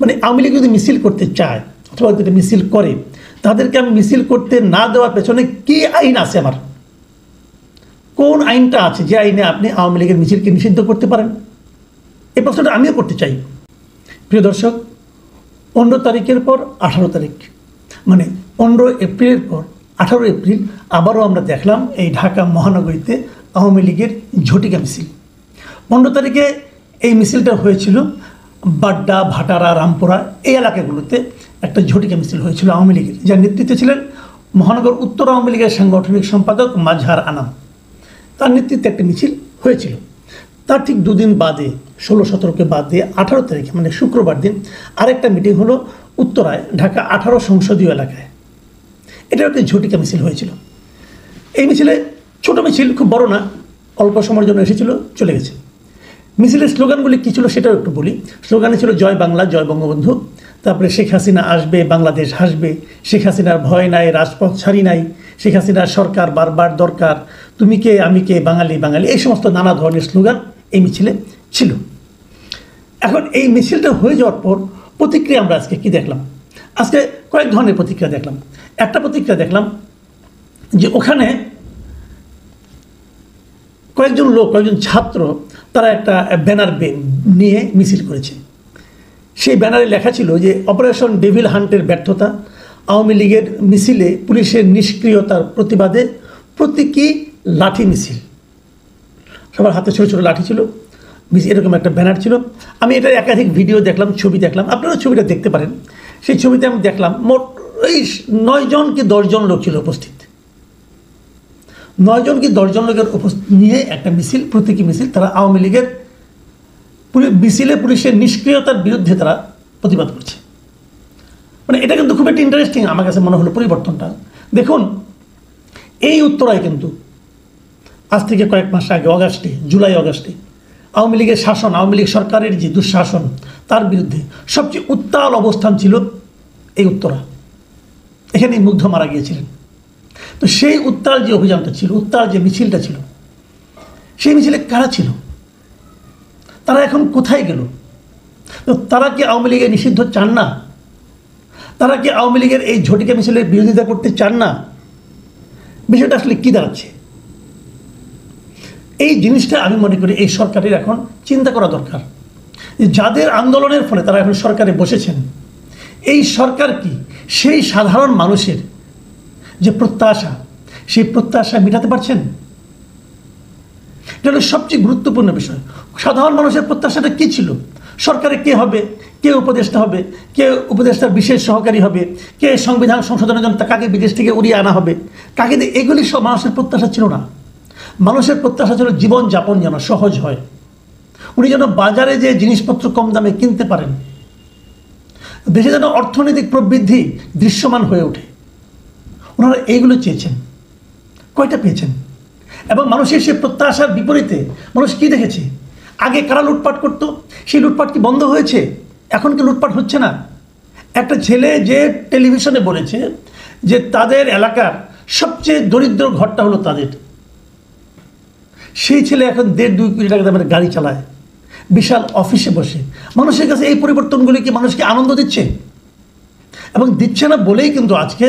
মানে আওয়ামী লীগ যদি মিছিল করতে চায় অথবা যদি মিছিল করে, তাদেরকে আমি মিছিল করতে না দেওয়ার পেছনে কী আইন আছে? আমার কোন আইনটা আছে যে আইনে আপনি আওয়ামী লীগের মিছিলকে নিষিদ্ধ করতে পারেন? এই প্রশ্নটা আমিও করতে চাই। প্রিয় দর্শক, 15 তারিখের পর 18 তারিখ, মানে 15 এপ্রিলের পর 18 এপ্রিল আবারও আমরা দেখলাম এই ঢাকা মহানগরীতে আওয়ামী লীগের ঝটিকা মিছিল। 15 তারিখে এই মিছিলটা হয়েছিল বাড্ডা, ভাটারা, রামপুরা এই এলাকাগুলোতে একটা ঝটিকা মিছিল হয়েছিল আওয়ামী লীগের, যার নেতৃত্বে ছিলেন মহানগর উত্তর আওয়ামী লীগের সাংগঠনিক সম্পাদক মাজহার আনাম। তার নেতৃত্বে একটা মিছিল হয়েছিল। তার ঠিক দুদিন বাদে 16-17কে বাদ দিয়ে 18 তারিখে মানে শুক্রবার দিন আরেকটা মিটিং হলো উত্তরায় ঢাকা 18 সংসদীয় এলাকায়। এটা একটা ঝটিকা মিছিল হয়েছিল। এই মিছিলে ছোট মিছিল, খুব বড় না, অল্প সময়ের জন্য এসেছিল, চলে গেছে। মিছিলের স্লোগানগুলি কী ছিল সেটাও একটু বলি। স্লোগানে ছিল জয় বাংলা, জয় বঙ্গবন্ধু, তারপরে শেখ হাসিনা আসবে, বাংলাদেশ হাসবে, শেখ হাসিনার ভয় নাই, রাজপথ ছাড়ি নাই, শেখ হাসিনার সরকার বারবার দরকার, তুমি কে আমি কে, বাঙালি বাঙালি, এই সমস্ত নানা ধরনের স্লোগান এই মিছিলে ছিল। এখন এই মিছিলটা হয়ে যাওয়ার পর প্রতিক্রিয়া আমরা আজকে কি দেখলাম? আজকে কয়েক ধরনের প্রতিক্রিয়া দেখলাম। একটা প্রতিক্রিয়া দেখলাম যে ওখানে কয়েকজন লোক, কয়েকজন ছাত্র, তারা একটা ব্যানার নিয়ে মিছিল করেছে। সেই ব্যানারে লেখা ছিল যে অপারেশন ডেভিল হান্টের ব্যর্থতা, আওয়ামী লীগের মিছিলে পুলিশের নিষ্ক্রিয়তার প্রতিবাদে প্রতীকী লাঠি মিছিল। সবার হাতে ছোটো ছোটো লাঠি ছিল, এরকম একটা ব্যানার ছিল। আমি এটার একাধিক ভিডিও দেখলাম, ছবি দেখলাম, আপনারা ছবিটা দেখতে পারেন। সেই ছবিতে আমি দেখলাম মোট এই 9 জন কি 10 জন লোক ছিল উপস্থিত। 9 জন কি 10 জন লোকের নিয়ে একটা মিছিল, প্রতীকী মিছিল। তারা আওয়ামী লীগের মিছিলে পুলিশের নিষ্ক্রিয়তার বিরুদ্ধে তারা প্রতিবাদ করছে। মানে এটা কিন্তু খুব একটা ইন্টারেস্টিং আমার কাছে মনে হলো পরিবর্তনটা। দেখুন, এই উত্তরায় কিন্তু আজ থেকে কয়েক মাস আগে জুলাই অগাস্টে আওয়ামী লীগের শাসন, আওয়ামী লীগ সরকারের যে দুঃশাসন, তার বিরুদ্ধে সবচেয়ে উত্তাল অবস্থান ছিল এই উত্তরা। এখানেই মুগ্ধ মারা গিয়েছিলেন। তো সেই উত্তাল যে অভিযানটা ছিল, উত্তাল যে মিছিলটা ছিল, সেই মিছিলে কারা ছিল? তারা এখন কোথায় গেল? তো তারা কি আওয়ামী লীগের নিষিদ্ধ চান না? তারা কি আওয়ামী লীগের এই ঝটিকা মিছিলের বিরোধিতা করতে চান না? বিষয়টা আসলে কী দাঁড়াচ্ছে? এই জিনিসটা আমি মনে করি এই সরকারের এখন চিন্তা করা দরকার। যাদের আন্দোলনের ফলে তারা এখন সরকারে বসেছেন, এই সরকার কি সেই সাধারণ মানুষের যে প্রত্যাশা, সেই প্রত্যাশা মেটাতে পারছেন? এটা হলো সবচেয়ে গুরুত্বপূর্ণ বিষয়। সাধারণ মানুষের প্রত্যাশাটা কী ছিল? সরকারে কে হবে, কে উপদেষ্টা হবে, কে উপদেষ্টার বিশেষ সহকারী হবে, কে সংবিধান সংশোধনের জন্য কাকে বিদেশ থেকে উড়িয়ে আনা হবে, কাকে দিয়ে, এগুলি সব মানুষের প্রত্যাশা ছিল না। মানুষের প্রত্যাশা ছিল জীবনযাপন যেন সহজ হয়, উনি যেন বাজারে যে জিনিসপত্র কম দামে কিনতে পারেন, দেশে যেন অর্থনৈতিক প্রবৃদ্ধি দৃশ্যমান হয়ে ওঠে। ওনারা এইগুলো চেয়েছেন। কয়টা পেয়েছেন? এবং মানুষের সে প্রত্যাশার বিপরীতে মানুষ কি দেখেছে? আগে কারা লুটপাট করতো, সেই লুটপাট কি বন্ধ হয়েছে? এখন কি লুটপাট হচ্ছে না? একটা ছেলে যে টেলিভিশনে বলেছে যে তাদের এলাকার সবচেয়ে দরিদ্র ঘরটা হলো তাদের, সেই ছেলে এখন 1.5-2 কোটি টাকা দামের গাড়ি চালায়, বিশাল অফিসে বসে। মানুষের কাছে এই পরিবর্তনগুলি কি মানুষকে আনন্দ দিচ্ছে? এবং দিচ্ছে না বলেই কিন্তু আজকে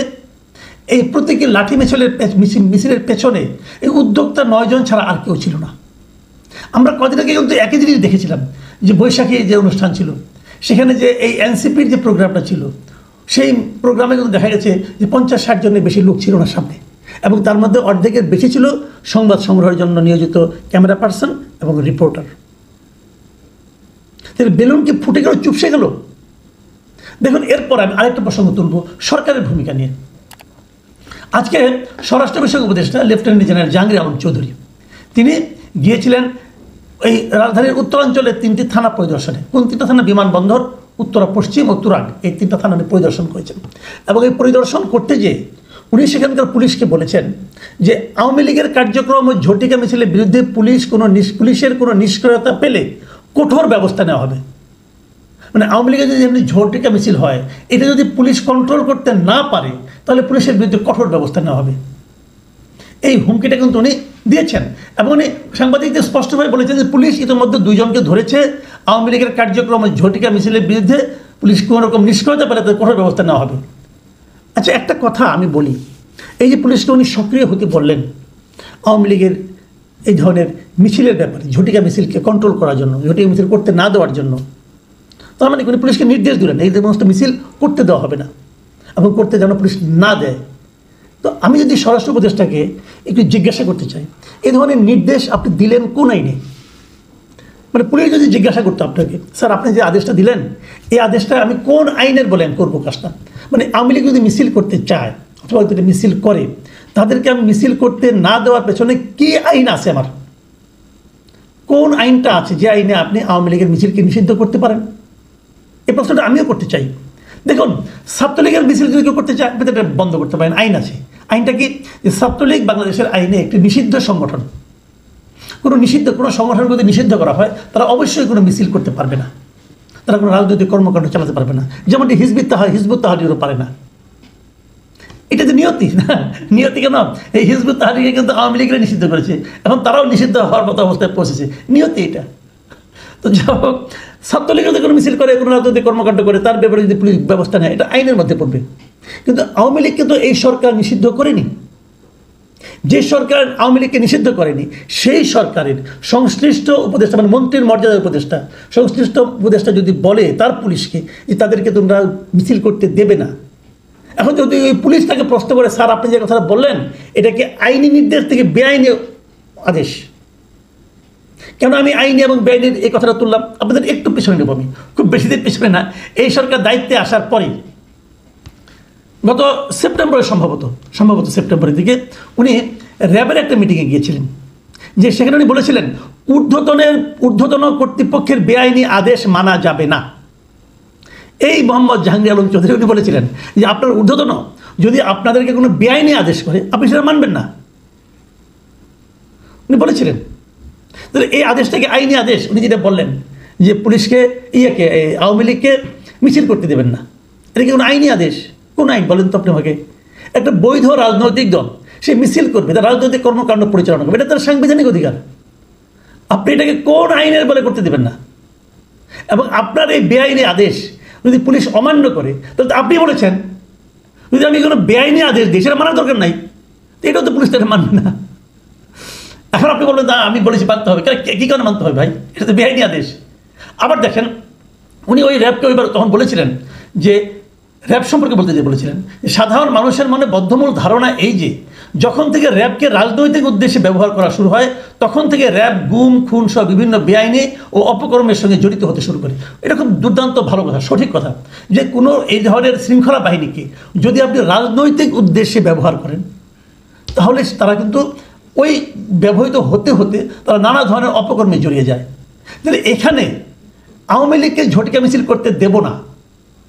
এই প্রতীকী লাঠি মিছিলের পেছনে এই উদ্যোক্তা 9 জন ছাড়া আর কেউ ছিল না। আমরা কদিন আগে কিন্তু একই জিনিস দেখেছিলাম যে বৈশাখী যে অনুষ্ঠান ছিল, সেখানে যে এই এনসিপির যে প্রোগ্রামটা ছিল, সেই প্রোগ্রামে কিন্তু দেখা গেছে যে 50-60 জনের বেশি লোক ছিল না সামনে, এবং তার মধ্যে অর্ধেকের বেশি ছিল সংবাদ সংগ্রহের জন্য নিয়োজিত ক্যামেরা পার্সন এবং রিপোর্টার। তাহলে বেলুন কি ফুটে গেল, চুপসে গেল? দেখুন, এরপর আমি আরেকটা প্রসঙ্গ তুলব সরকারের ভূমিকা নিয়ে। আজকে স্বরাষ্ট্র বিষয়ক উপদেষ্টা লেফটেন্যান্ট জেনারেল জাহাঙ্গীর আলম চৌধুরী তিনি গিয়েছিলেন এই রাজধানীর উত্তরাঞ্চলের 3টি থানা পরিদর্শনে। কোন 3টা থানা? বিমানবন্দর, উত্তরা পশ্চিম ও তুরাগ, এই 3টা থানা পরিদর্শন করেছেন। এবং এই পরিদর্শন করতে যেয়ে উনি সেখানকার পুলিশকে বলেছেন যে আওয়ামী লীগের কার্যক্রম ও ঝটিকা মিছিলের বিরুদ্ধে পুলিশের কোনো নিষ্ক্রিয়তা পেলে কঠোর ব্যবস্থা নেওয়া হবে। মানে আওয়ামী লীগের যদি এমনি ঝটিকা মিছিল হয়, এটা যদি পুলিশ কন্ট্রোল করতে না পারে, তাহলে পুলিশের বিরুদ্ধে কঠোর ব্যবস্থা নেওয়া হবে। এই হুমকিটা কিন্তু উনি দিয়েছেন। এবং উনি সাংবাদিকদের স্পষ্টভাবে বলেছেন যে পুলিশ ইতিমধ্যে 2 জনকে ধরেছে আওয়ামী লীগের কার্যক্রম ঝটিকা মিছিলের বিরুদ্ধে পুলিশ কোনো রকম নিষ্ক্রিয়তা পেলে তাদের কঠোর ব্যবস্থা নেওয়া হবে। আচ্ছা, একটা কথা আমি বলি, এই যে পুলিশকে উনি সক্রিয় হতে বললেন আওয়ামী লীগের এই ধরনের মিছিলের ব্যাপারে, ঝটিকা মিছিলকে কন্ট্রোল করার জন্য, ঝটিকা মিছিল করতে না দেওয়ার জন্য, তার মানে উনি পুলিশকে নির্দেশ দিলেন এই সমস্ত মিছিল করতে দেওয়া হবে না এবং করতে যেন পুলিশ না দেয়। তো আমি যদি স্বরাষ্ট্র উপদেষ্টাকে একটু জিজ্ঞাসা করতে চাই, এই ধরনের নির্দেশ আপনি দিলেন কোন আইনে? মানে পুলিশ যদি জিজ্ঞাসা করতো আপনাকে, স্যার আপনি যে আদেশটা দিলেন এই আদেশটা আমি কোন আইনের বলে আমি করবো কাজটা? মানে আওয়ামী লীগ যদি মিছিল করতে চায় অথবা যদি মিছিল করে, তাদেরকে আমি মিছিল করতে না দেওয়ার পেছনে কী আইন আছে আমার? কোন আইনটা আছে যে আইনে আপনি আওয়ামী লীগের মিছিলকে নিষিদ্ধ করতে পারেন? এই প্রশ্নটা আমিও করতে চাই। দেখুন, ছাত্রলীগের মিছিল যদি কেউ করতে চায় আপনি এটা বন্ধ করতে পারেন, আইন আছে। আইনটা কি? যে ছাত্রলীগ বাংলাদেশের আইনে একটি নিষিদ্ধ সংগঠন। কোনো সংগঠন যদি নিষিদ্ধ করা হয় তারা অবশ্যই কোনো মিছিল করতে পারবে না, তারা কোনো রাজনৈতিক কর্মকাণ্ড চালাতে পারবে না। যেমনটি হিজবুত তাহরিরও পারে না। এটা তো নিয়তি না, নিয়তি কেন? এই হিজবুত তাহরিরকে কিন্তু আওয়ামী লীগরা নিষিদ্ধ করেছে, এখন তারাও নিষিদ্ধ হওয়ার মতো অবস্থায় পৌঁছেছে, নিয়তি এটা। তো যাই হোক, ছাত্রলীগ যদি কোনো মিছিল করে, কোনো রাজনৈতিক কর্মকাণ্ড করে, তার ব্যাপারে যদি পুলিশ ব্যবস্থা নেয়, এটা আইনের মধ্যে পড়বে। কিন্তু আওয়ামী লীগকে তো এই সরকার নিষিদ্ধ করেনি। যে সরকার আওয়ামী লীগকে নিষিদ্ধ করেনি সেই সরকারের সংশ্লিষ্ট উপদেষ্টা, মানে মন্ত্রীর মর্যাদার উপদেষ্টা, সংশ্লিষ্ট উপদেষ্টা যদি বলে তার পুলিশকে যে তাদেরকে তোমরা মিছিল করতে দেবে না, এখন যদি ওই পুলিশ তাকে প্রশ্ন করে, স্যার আপনি যে কথাটা বললেন এটাকে আইনি নির্দেশ থেকে বেআইনি আদেশ, কেন আমি আইনি এবং বেআইনের এই কথাটা তুললাম? আপনাদের একটু পেছনে নেব, আমি খুব বেশি দিন পেছনে না। এই সরকার দায়িত্বে আসার পরেই গত সেপ্টেম্বরে সম্ভবত সেপ্টেম্বরের দিকে উনি র্যাবের একটা মিটিংয়ে গিয়েছিলেন, যে সেখানে উনি বলেছিলেন ঊর্ধ্বতন কর্তৃপক্ষের বেআইনি আদেশ মানা যাবে না। এই মোহাম্মদ জাহাঙ্গীর আলম চৌধুরী উনি বলেছিলেন যে আপনার ঊর্ধ্বতন যদি আপনাদেরকে কোনো বেআইনি আদেশ করে আপনি সেটা মানবেন না, উনি বলেছিলেন। তাহলে এই আদেশটাকে আইনি আদেশ, উনি যেটা বললেন যে পুলিশকে আওয়ামী লীগকে মিছিল করতে দেবেন না, এটা কি কোনো আইনি আদেশ? কোন আইন বলেন তো আপনি আমাকে? একটা বৈধ রাজনৈতিক দল সে মিছিল করবে, তার রাজনৈতিক কর্মকাণ্ড পরিচালনা করবে, এটা তার সাংবিধানিক অধিকার। আপনি এটাকে কোন আইনের বলে করতে দেবেন না? এবং আপনার এই বেআইনি আদেশ যদি পুলিশ অমান্য করে, তাহলে আপনি বলেছেন যদি আমি কোনো বেআইনি আদেশ দিই সেটা মানার দরকার নাই, এটাও তো পুলিশ তারা মানবে না। এখন আপনি বললেন না আমি বলেছি মানতে হবে, কী কারণে মানতে হবে ভাই? এটা তো বেআইনি আদেশ। আবার দেখেন, উনি ওই র্যাবকে ওইবার তখন বলেছিলেন যে র্যাব সম্পর্কে বলেছিলেন সাধারণ মানুষের মনে বদ্ধমূল ধারণা এই যে যখন থেকে র্যাবকে রাজনৈতিক উদ্দেশ্যে ব্যবহার করা শুরু হয় তখন থেকে র্যাব গুম খুন সহ বিভিন্ন বেআইনি ও অপকর্মের সঙ্গে জড়িত হতে শুরু করে। এটা খুব দুর্দান্ত ভালো কথা, সঠিক কথা, যে কোনো এই ধরনের শৃঙ্খলা বাহিনীকে যদি আপনি রাজনৈতিক উদ্দেশ্যে ব্যবহার করেন তাহলে তারা কিন্তু ওই ব্যবহৃত হতে হতে তারা নানা ধরনের অপকর্মে জড়িয়ে যায়। তাহলে এখানে আওয়ামী লীগকে ঝটিকা মিছিল করতে দেব না,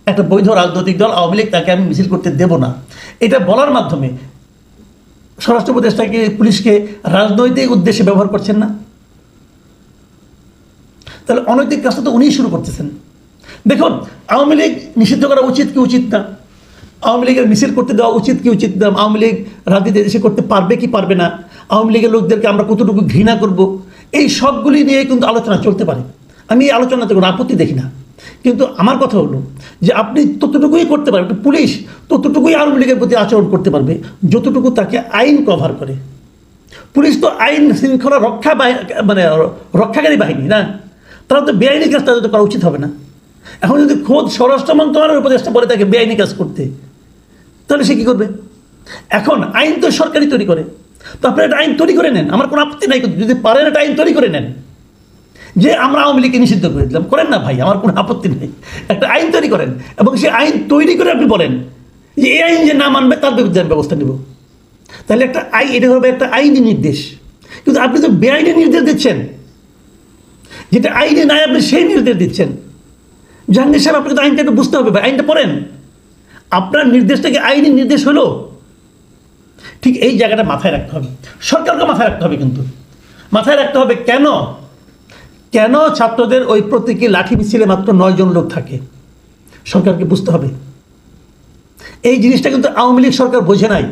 একটা বৈধ রাজনৈতিক দল আওয়ামী লীগ, তাকে আমি মিছিল করতে দেব না, এটা বলার মাধ্যমে স্বরাষ্ট্র উপদেষ্টাকে পুলিশকে রাজনৈতিক উদ্দেশ্যে ব্যবহার করছেন না? তাহলে অনৈতিক কাজটা তো উনিই শুরু করতেছেন। দেখুন, আওয়ামী লীগ নিষিদ্ধ করা উচিত কি উচিত না, আওয়ামী লীগের মিছিল করতে দেওয়া উচিত কি উচিত না, আওয়ামী লীগ রাজনীতি দেশে করতে পারবে কি পারবে না, আওয়ামী লীগের লোকদেরকে আমরা কতটুকু ঘৃণা করব, এই সবগুলি নিয়ে কিন্তু আলোচনা চলতে পারে। আমি এই আলোচনাতে কোনো আপত্তি দেখি না। কিন্তু আমার কথা হলো যে আপনি ততটুকুই করতে পারবেন, পুলিশ ততটুকুই আওয়ামী লীগের প্রতি আচরণ করতে পারবে যতটুকু তাকে আইন কভার করে। পুলিশ তো আইন শৃঙ্খলা রক্ষাকারী বাহিনী না, তারা তো বেআইনি কাজ তাদের করা উচিত হবে না। এখন যদি খোদ স্বরাষ্ট্র মন্ত্রণালয়ের উপদেষ্টা বলে তাকে বেআইনি কাজ করতে, তাহলে সে কী করবে? এখন আইন তো সরকারই তৈরি করে, তো আপনারা একটা আইন তৈরি করে নেন, আমার কোনো আপত্তি নাই, যদি পারেন একটা আইন তৈরি করে নেন যে আমরা আওয়ামী লীগকে নিষিদ্ধ করে দিলাম, করেন না ভাই, আমার কোনো আপত্তি নেই, একটা আইন তৈরি করেন এবং সেই আইন তৈরি করে আপনি বলেন যে এই আইন যে না মানবে তার বিরুদ্ধে আমি ব্যবস্থা নেব। তাহলে একটা এটা হবে একটা আইনি নির্দেশ। কিন্তু আপনি তো বেআইনি নির্দেশ দিচ্ছেন, যেটা আইনে নাই আপনি সেই নির্দেশ দিচ্ছেন। জাহাঙ্গীর সাহেব, আপনাকে তো আইনটা একটু বুঝতে হবে ভাই, আইনটা পড়েন, আপনার নির্দেশটাকে আইনি নির্দেশ হলো। ঠিক এই জায়গাটা মাথায় রাখতে হবে, সরকারকে মাথায় রাখতে হবে, কিন্তু মাথায় রাখতে হবে কেন ছাত্রদের ওই প্রতীকী লাঠি মিছিলে মাত্র 9 জন লোক থাকে, সরকারকে বুঝতে হবে। এই জিনিসটা কিন্তু আওয়ামী লীগ সরকার বোঝে নাই।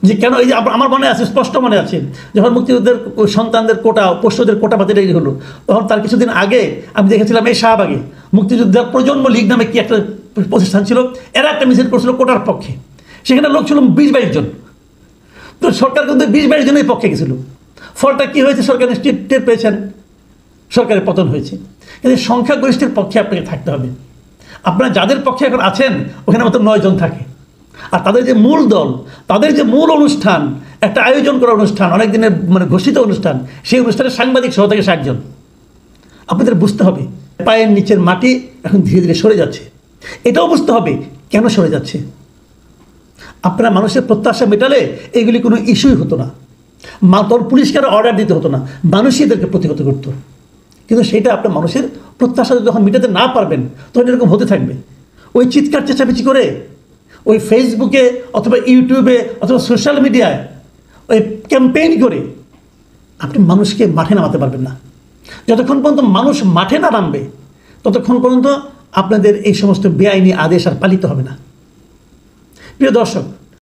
যে কেন এই যে আমার মনে আছে, স্পষ্ট মনে আছে, যখন মুক্তিযুদ্ধের সন্তানদের কোটা, পোষ্যদের কোটা বাতিল হলো, তখন তার কিছুদিন আগে আমি দেখেছিলাম এই শাহবাগে মুক্তিযুদ্ধের প্রজন্ম লীগ নামে কি একটা প্রতিষ্ঠান ছিল, এরা একটা মিছিল করছিল কোটার পক্ষে। সেখানে লোক ছিল 20-22 জন। তো সরকার কিন্তু 20-22 জনের পক্ষে গেছিল। ফলটা কি হয়েছে সরকার নিশ্চিত টের পেয়েছেন, সরকারের পতন হয়েছে। কিন্তু সংখ্যাগরিষ্ঠের পক্ষে আপনাকে থাকতে হবে। আপনারা যাদের পক্ষে এখন আছেন ওখানে মাত্র 9 জন থাকে। আর তাদের যে মূল দল, তাদের যে মূল অনুষ্ঠান, একটা আয়োজন করা অনুষ্ঠান, অনেক দিনের মানে ঘোষিত অনুষ্ঠান, সেই অনুষ্ঠানে সাংবাদিক সহ থেকে 60 জন। আপনাদের বুঝতে হবে পায়ের নিচের মাটি এখন ধীরে ধীরে সরে যাচ্ছে। এটাও বুঝতে হবে কেন সরে যাচ্ছে। আপনারা মানুষের প্রত্যাশা মেটালে এগুলি কোনো ইস্যুই হতো না, তোর পুলিশকে আরও অর্ডার দিতে হতো না, মানুষই এদেরকে প্রতিহত করতো। কিন্তু সেটা আপনার মানুষের প্রত্যাশা যখন মেটাতে না পারবেন তখন এরকম হতে থাকবে। ওই চিৎকার চেঁচামেচি করে ওই ফেসবুকে অথবা ইউটিউবে অথবা সোশ্যাল মিডিয়ায় ওই ক্যাম্পেইন করে আপনি মানুষকে মাঠে নামাতে পারবেন না। যতক্ষণ পর্যন্ত মানুষ মাঠে না নামবে ততক্ষণ পর্যন্ত আপনাদের এই সমস্ত বেআইনি আদেশ আর পালিত হবে না। প্রিয় দর্শক,